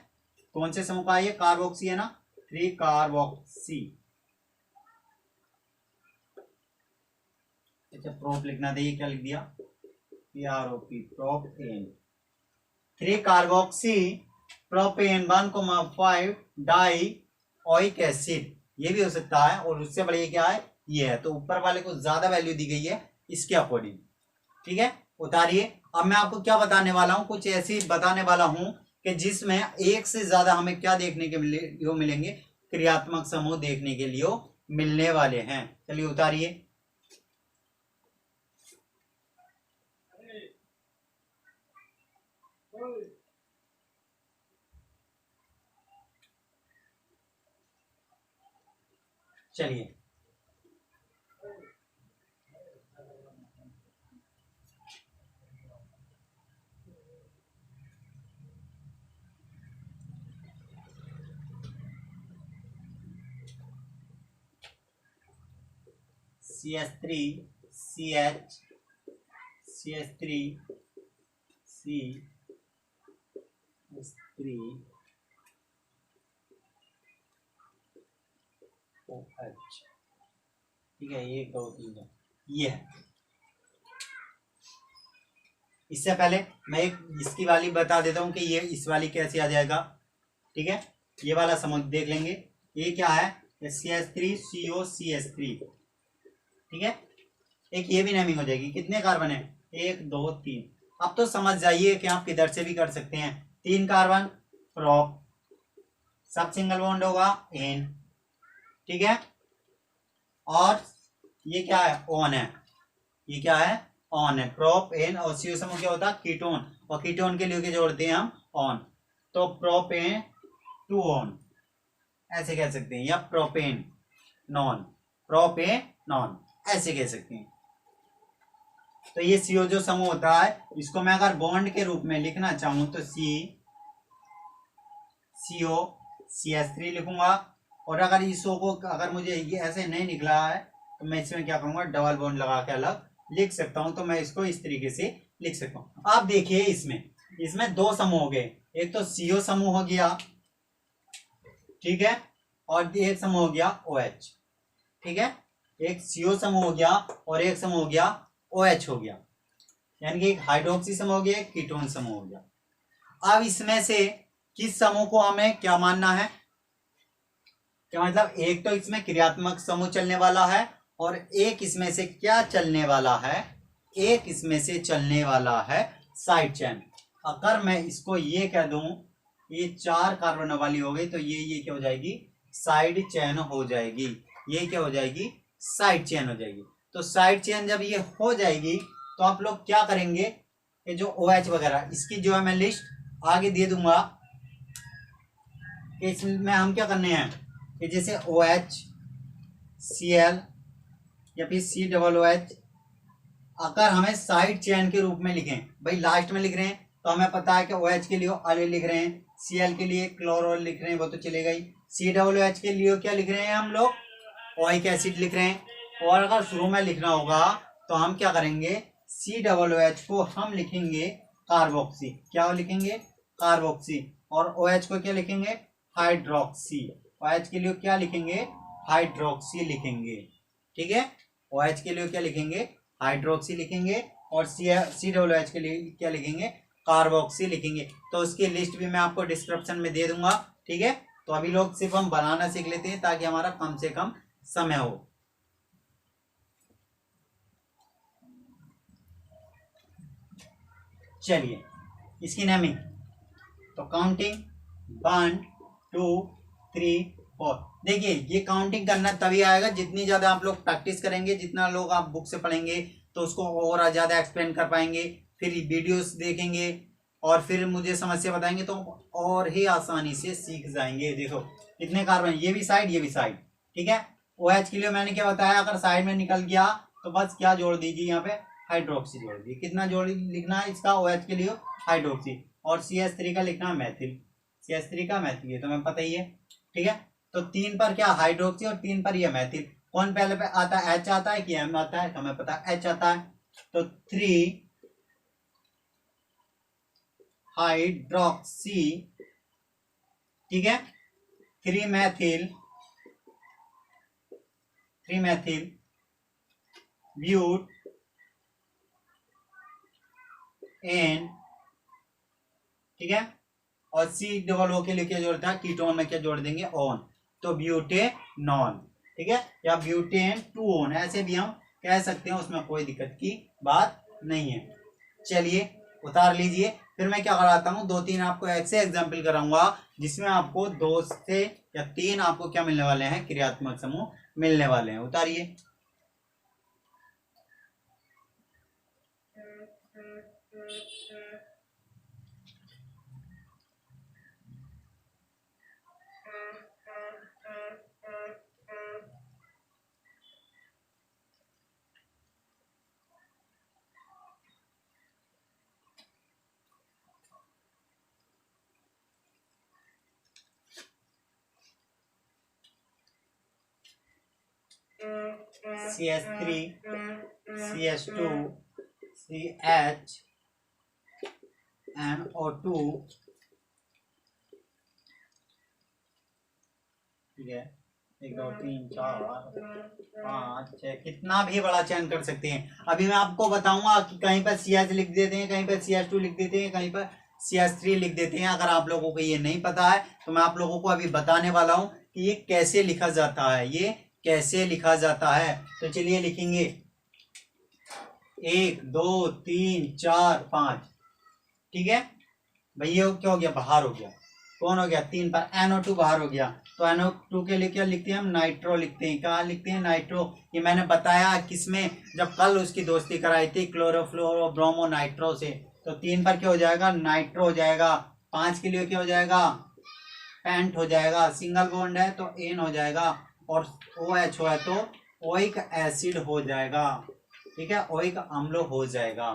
कौन से समूह का? ये कार्बोक्सी है ना, 3 कार्बोक्सी। अच्छा, प्रोप लिखना था, ये क्या लिख दिया? PROP, propane. 3 carboxy propane 1,5 die oic acid, ये भी हो सकता है। और उससे बड़ी क्या है? ये है। तो ऊपर वाले को ज्यादा वैल्यू दी गई है इसके अकॉर्डिंग। ठीक है, उतारिए। अब मैं आपको क्या बताने वाला हूं, कुछ ऐसी बताने वाला हूं कि जिसमें एक से ज्यादा हमें क्या देखने के मिलेंगे, क्रियात्मक समूह देखने के लिए मिलने वाले हैं। चलिए उतारिए। चलिए CH3 CH CH3 CH3 OH, ठीक है, 1 2 3 ये है। इससे पहले मैं एक इसकी वाली बता देता हूं कि ये इस वाली कैसे आ जाएगा। ठीक है, ये वाला समझ देख लेंगे। ये क्या है, CH3COCH3, ठीक है। एक ये भी नेमिंग हो जाएगी। कितने कार्बन है, 1 2 3। अब तो समझ जाइए कि आप किधर से भी कर सकते हैं। 3 कार्बन प्रोप, सब सिंगल बॉन्ड होगा एन, ठीक है। और ये क्या है, ऑन है। ये क्या है, ऑन है। प्रोप एन और CO समूह क्या होता है, कीटोन, और कीटोन के लिए जोड़ते हैं हम ऑन। तो प्रोपेन टू ऑन ऐसे कह सकते हैं, या प्रोपेन नॉन, प्रोपेन नॉन ऐसे कह सकते हैं। तो ये CO जो समूह होता है, इसको मैं अगर बॉन्ड के रूप में लिखना चाहूं तो CO CH3 लिखूंगा। और अगर इस O को अगर मुझे ये ऐसे नहीं निकला है तो मैं इसमें क्या करूंगा, डबल बॉन्ड लगा के अलग लिख सकता हूं। तो मैं इसको इस तरीके से लिख सकता हूं। आप देखिए इसमें 2 समूह हो गए। एक तो CO समूह हो गया, ठीक है, और एक समूह हो गया OH, ठीक है। एक CO समूह हो गया और एक समूह हो गया OH हो गया, यानी कि एक हाइड्रोक्सी समूह हो गया, एक कीटोन समूह हो गया। अब इसमें से किस समूह को हमें क्या मानना है, क्या मतलब, एक तो इसमें क्रियात्मक समूह चलने वाला है और एक इसमें से क्या चलने वाला है, एक इसमें से चलने वाला है साइड चेन। अगर मैं इसको ये कह दूं, ये 4 कार्बन वाली हो गई, तो ये क्या हो जाएगी, साइड चेन हो जाएगी। ये क्या हो जाएगी, साइड चेन हो जाएगी। तो साइड चेन जब ये हो जाएगी तो आप लोग क्या करेंगे, ये जो OH वगैरह इसकी जो है मैं लिस्ट आगे दे दूंगा कि इसमें हम क्या करने हैं, कि जैसे OH Cl या फिर COOH अगर हमें साइड चेन के रूप में लिखें, भाई लास्ट में लिख रहे हैं तो हमें पता है कि OH के लिए अल लिख रहे हैं, Cl के लिए क्लोरोल लिख रहे हैं, वो तो चलेगा ही। COOH के लिए क्या लिख रहे हैं हम लोग, ओइक एसिड लिख रहे हैं। और अगर शुरू में लिखना होगा तो हम क्या करेंगे, COOH को हम लिखेंगे कार्बोक्सी, क्या लिखेंगे, कार्बोक्सी। और OH को क्या लिखेंगे, हाइड्रोक्सी। OH के लिए क्या लिखेंगे, हाइड्रोक्सी लिखेंगे, ठीक है। OH के लिए क्या लिखेंगे, हाइड्रोक्सी लिखेंगे। और COOH के लिए क्या लिखेंगे, कार्बोक्सी लिखेंगे। तो उसकी लिस्ट भी मैं आपको डिस्क्रिप्शन में दे दूंगा, ठीक है। तो अभी लोग सिर्फ हम बनाना सीख लेते हैं ताकि हमारा कम से कम समय हो। चलिए इसकी नेमिंग, तो काउंटिंग 1 2 3 4। देखिए ये काउंटिंग करना तभी आएगा जितनी ज्यादा आप लोग प्रैक्टिस करेंगे, जितना लोग आप बुक से पढ़ेंगे तो उसको और ज्यादा एक्सप्लेन कर पाएंगे। फिर वीडियोस देखेंगे और फिर मुझे समस्या बताएंगे तो और ही आसानी से सीख जाएंगे। देखो कितने कार्बन, ये भी साइड ये भी साइड, ठीक है। OH के लिए मैंने क्या बताया, अगर साइड में निकल गया तो बस क्या जोड़ दीजिए, यहाँ पे हाइड्रोक्सी जोड़ दीजिए। कितना जोड़ लिखना है इसका, OH के लिए हाइड्रोक्सी, और CH3 का लिखना है मैथिल, CH3 का मैथिल, ये तो मैं पता ही है, ठीक है। तो 3 पर क्या हाइड्रोक्सी और 3 पर यह मैथिल। कौन पहले पे आता है, H आता है कि M आता है, हमें पता है H आता है। तो 3 हाइड्रोक्सी, ठीक है, 3 मैथिल ब्यूट एन, ठीक है। और COO के लिए क्या जोड़ता है, कीटोन में क्या जोड़ देंगे, ऑन, तो ब्यूटेनॉन, ठीक है, या ब्यूटेन टू ऑन ऐसे भी हम कह सकते हैं, उसमें कोई दिक्कत की बात नहीं है। चलिए उतार लीजिए। फिर मैं क्या कराता हूँ, 2-3 आपको ऐसे एग्जाम्पल कराऊंगा जिसमें आपको 2 से या 3 आपको क्या मिलने वाले हैं, क्रियात्मक समूह मिलने वाले हैं। उतारिए। CH3 CH2 CH NO2, ठीक है, 1 2 3 4 5 6, कितना भी बड़ा चयन कर सकते हैं। अभी मैं आपको बताऊंगा कि कहीं पर CH लिख देते हैं, कहीं पर CH2 लिख देते हैं, कहीं पर CH3 लिख देते हैं। अगर आप लोगों को ये नहीं पता है तो मैं आप लोगों को अभी बताने वाला हूं कि ये कैसे लिखा जाता है, ये कैसे लिखा जाता है। तो चलिए लिखेंगे 1 2 3 4 5, ठीक है भैया। क्या हो गया, बाहर हो गया। कौन हो गया, 3 पर NO2 बाहर हो गया। तो NO2 के लिए क्या लिखते हैं हम, नाइट्रो लिखते हैं। कहाँ लिखते हैं, नाइट्रो। ये मैंने बताया किसमें, जब कल उसकी दोस्ती कराई थी क्लोरोफ्लोरो ब्रोमो नाइट्रो से। तो 3 पर क्या हो जाएगा, नाइट्रो हो जाएगा। 5 के लिए क्या हो जाएगा, पेंट हो जाएगा। सिंगल बॉन्ड है तो एन हो जाएगा, और OH है तो ओइक एसिड हो जाएगा, ठीक है, ओइक अम्ल हो जाएगा,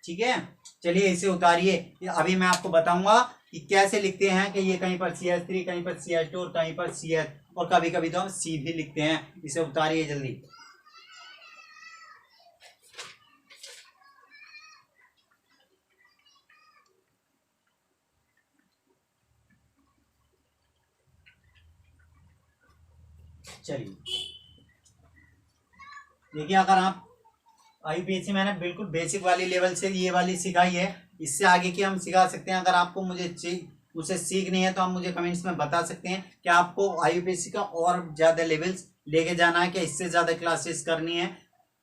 ठीक है। चलिए इसे उतारिए। अभी मैं आपको बताऊंगा कि कैसे लिखते हैं, कि ये कहीं पर CH3, कहीं पर CH2 और कहीं पर CH, और कभी कभी तो हम C भी लिखते हैं। इसे उतारिए जल्दी। चलिए देखिए, अगर आप IUPAC मैंने बिल्कुल बेसिक वाली लेवल से ये वाली सिखाई है, इससे आगे की हम सिखा सकते हैं। अगर आपको उसे सीखनी है तो आप मुझे कमेंट्स में बता सकते हैं कि आपको IUPAC का और ज़्यादा लेवल्स लेके जाना है, कि इससे ज़्यादा क्लासेस करनी है।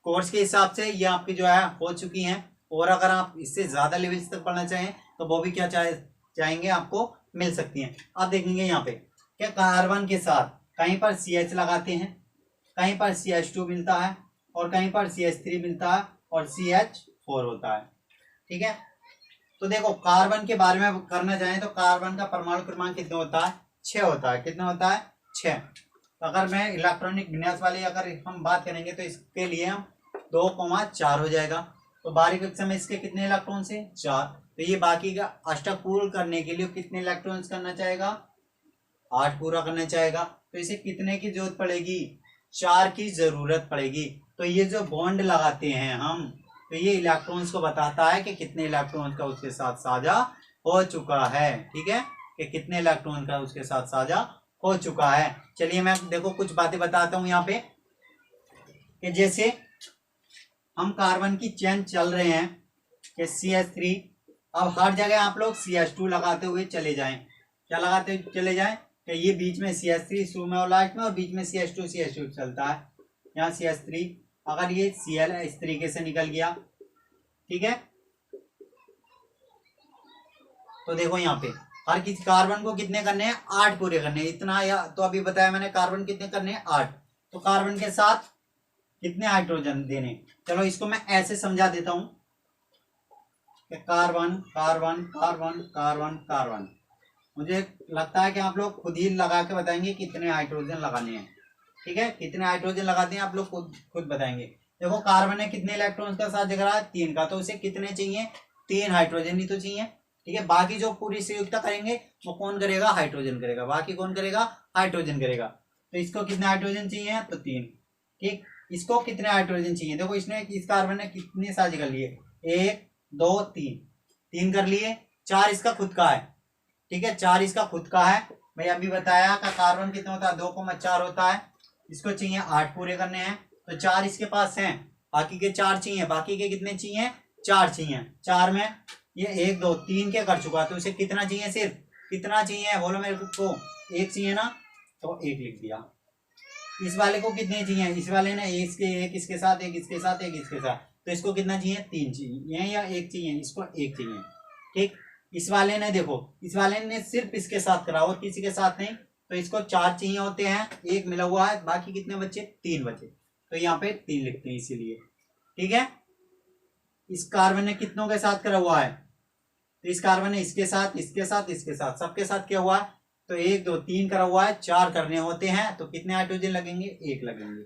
कोर्स के हिसाब से ये आपकी जो है हो चुकी हैं, और अगर आप इससे ज़्यादा लेवल्स तक पढ़ना चाहें तो वो भी क्या चाहेंगे, आपको मिल सकती हैं। आप देखेंगे यहाँ पे क्या, कार्बन के साथ कहीं पर CH लगाते हैं, कहीं पर CH2 मिलता है, और कहीं पर CH3 मिलता है, और CH4 होता है, ठीक है। तो देखो कार्बन के बारे में करना चाहें तो कार्बन का परमाणु क्रमांक कितना होता है, 6 होता है। कितना होता है, 6। तो अगर मैं इलेक्ट्रॉनिक विन्यास वाली अगर हम बात करेंगे तो इसके लिए हम 2,4 हो जाएगा। तो बारीक कक्षा में इसके कितने इलेक्ट्रॉन से, 4। तो ये बाकी का अष्टक पूर्ण करने के लिए कितने इलेक्ट्रॉन करना चाहेगा, 8 पूरा करना चाहेगा। तो इसे कितने की जरूरत पड़ेगी, 4 की जरूरत पड़ेगी। तो ये जो बॉन्ड लगाते हैं हम, तो ये इलेक्ट्रॉन्स को बताता है कि कितने इलेक्ट्रॉन्स का उसके साथ साझा हो चुका है, ठीक है, कि कितने इलेक्ट्रॉन का उसके साथ साझा हो चुका है। चलिए मैं देखो कुछ बातें बताता हूं यहाँ पे, कि जैसे हम कार्बन की चेन चल रहे हैं कि CH3, अब हर जगह आप लोग CH2 लगाते हुए चले जाएं। क्या लगाते हुए चले जाएं, कि ये बीच में CH3 शुरू में और लास्ट में, और बीच में CH2 चलता है। यहाँ CH3, अगर ये Cl इस तरीके से निकल गया, ठीक है। तो देखो यहाँ पे हर किसी कार्बन को कितने करने हैं, 8 पूरे करने हैं। इतना या तो अभी बताया मैंने, कार्बन कितने करने हैं, 8। तो कार्बन के साथ कितने हाइड्रोजन देने, चलो इसको मैं ऐसे समझा देता हूं कि carbon carbon carbon carbon carbon. मुझे लगता है कि आप लोग खुद ही लगा के बताएंगे कितने हाइड्रोजन लगाने हैं, ठीक है। कितने हाइड्रोजन लगाते हैं आप लोग खुद बताएंगे। देखो कार्बन ने कितने इलेक्ट्रॉन का साथ जगह है, 3 का। तो उसे कितने चाहिए, 3 हाइड्रोजन ही तो चाहिए, ठीक है। बाकी जो पूरी संयुक्ता करेंगे वो कौन करेगा, हाइड्रोजन करेगा। बाकी कौन करेगा, हाइड्रोजन करेगा। तो इसको कितने हाइड्रोजन चाहिए, तो 3, ठीक। इसको कितने हाइड्रोजन चाहिए, देखो इसने इस कार्बन ने कितने साथ कर लिए, 1 2 3, 3 कर लिए। 4 इसका खुद का है, ठीक है, 4 इसका खुद का है। मैं अभी बताया का कार्बन कितना होता है, 2,4 होता है। इसको चाहिए 8 पूरे करने हैं, तो 4 इसके पास हैं, बाकी के 4 चाहिए। बाकी के कितने चाहिए, 4 चाहिए। 4 में ये 1 2 3 के कर चुका, तो उसे कितना चाहिए, सिर्फ कितना चाहिए, बोलो मेरे को, 1 चाहिए ना, तो 1 लिख दिया। इस वाले को कितने चाहिए, इस वाले ने एक इसके साथ, एक इसके साथ, एक इसके साथ, तो इसको कितना चाहिए, 3 चाहिए या 1 चाहिए, इसको 1 चाहिए। ठीक, इस वाले ने देखो, इस वाले ने सिर्फ इसके साथ करा और किसी के साथ नहीं, तो इसको 4 चाहिए होते हैं, 1 मिला हुआ है, बाकी कितने बचे, 3 बचे, तो यहाँ पे 3 लिखते हैं इसीलिए। ठीक है, इस कार्बन ने कितनों के साथ करा हुआ है, तो इस कार्बन ने इसके साथ, इसके साथ, इसके साथ, सबके साथ क्या हुआ है, तो 1 2 3 करा हुआ है, 4 करने होते हैं, तो कितने हाइड्रोजन लगेंगे, 1 लगेंगे।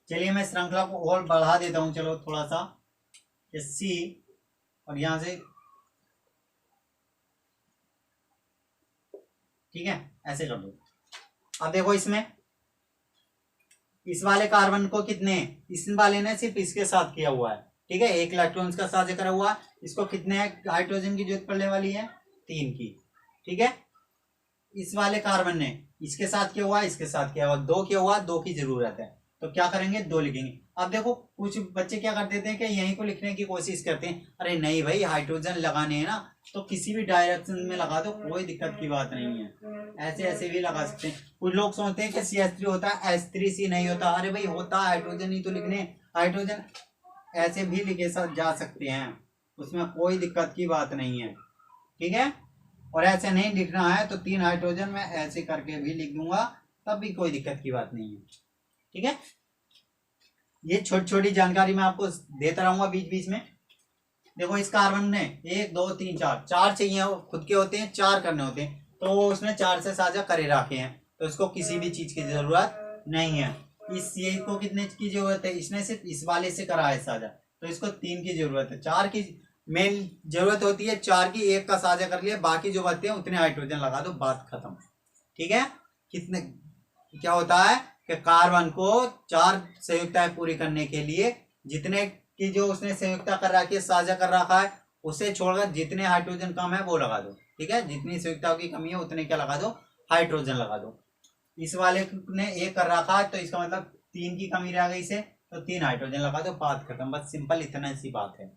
चलिए मैं श्रृंखला को और बढ़ा देता हूं, चलो थोड़ा सा, C और यहां से, ठीक है, ऐसे कर दो। अब देखो इसमें इस वाले कार्बन को कितने, इस वाले ने सिर्फ इसके साथ किया हुआ है, ठीक है, 1 इलेक्ट्रॉन का साझा करा हुआ है, इसको कितने हाइड्रोजन की जरूरत पड़ने वाली है, 3 की। ठीक है, इस वाले कार्बन ने इसके साथ किया हुआ है, इसके साथ किया हुआ, 2 किया हुआ, 2 की जरूरत है, तो क्या करेंगे, 2 लिखेंगे। अब देखो कुछ बच्चे क्या कर देते हैं कि यहीं को लिखने की कोशिश करते हैं, अरे नहीं भाई, हाइड्रोजन लगाने हैं ना तो किसी भी डायरेक्शन में लगा दो, कोई दिक्कत की बात नहीं है, ऐसे ऐसे भी लगा सकते हैं। कुछ लोग सोचते हैं कि CH3 होता है, H3C नहीं होता, अरे भाई होता है, हाइड्रोजन ही तो लिखने, हाइड्रोजन ऐसे भी लिखे जा सकते हैं, उसमें कोई दिक्कत की बात नहीं है। ठीक है, और ऐसे नहीं लिखना है तो 3 हाइड्रोजन मैं ऐसे करके भी लिख दूंगा, तब भी कोई दिक्कत की बात नहीं है। ठीक है, ये छोटी छोटी जानकारी मैं आपको देता रहूंगा बीच बीच में। देखो इस कार्बन ने 1 2 3 4 चाहिए, खुद के होते हैं, 4 करने होते हैं, तो उसने 4 से साझा करे रखे हैं, तो इसको किसी भी चीज की जरूरत नहीं है। इस ये को कितने की जरूरत है, इसने सिर्फ इस वाले से करा है साझा, तो इसको 3 की जरूरत है, 4 की मेन जरूरत होती है, 4 की 1 का साझा कर लिया, बाकी जो बचते हैं उतने हाइड्रोजन लगा दो, बात खत्म। ठीक है, कितने क्या होता है कि कार्बन को 4 संयुक्ताएं पूरी करने के लिए जितने की जो उसने संयुक्ता कर रखी है, साझा कर रखा है, उसे छोड़कर जितने हाइड्रोजन कम है वो लगा दो। ठीक है, जितनी संयुक्ताओं की कमी है उतने क्या लगा दो, हाइड्रोजन लगा दो। इस वाले ने 1 कर रखा है, तो इसका मतलब 3 की कमी रह गई से, तो 3 हाइड्रोजन लगा दो, बात खत्म। बस सिंपल इतना सी बात है।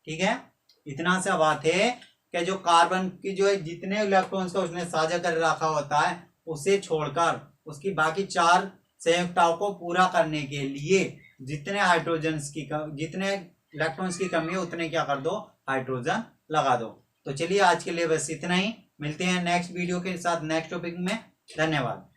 ठीक है, इतना सा बात है कि जो कार्बन की जो है जितने इलेक्ट्रॉन्स का उसने साझा कर रखा होता है, उसे छोड़कर उसकी बाकी 4 संयुक्ताओं को पूरा करने के लिए जितने हाइड्रोजन की जितने इलेक्ट्रॉन्स की कमी है उतने क्या कर दो, हाइड्रोजन लगा दो। तो चलिए आज के लिए बस इतना ही, मिलते हैं नेक्स्ट वीडियो के साथ नेक्स्ट टॉपिक में। धन्यवाद।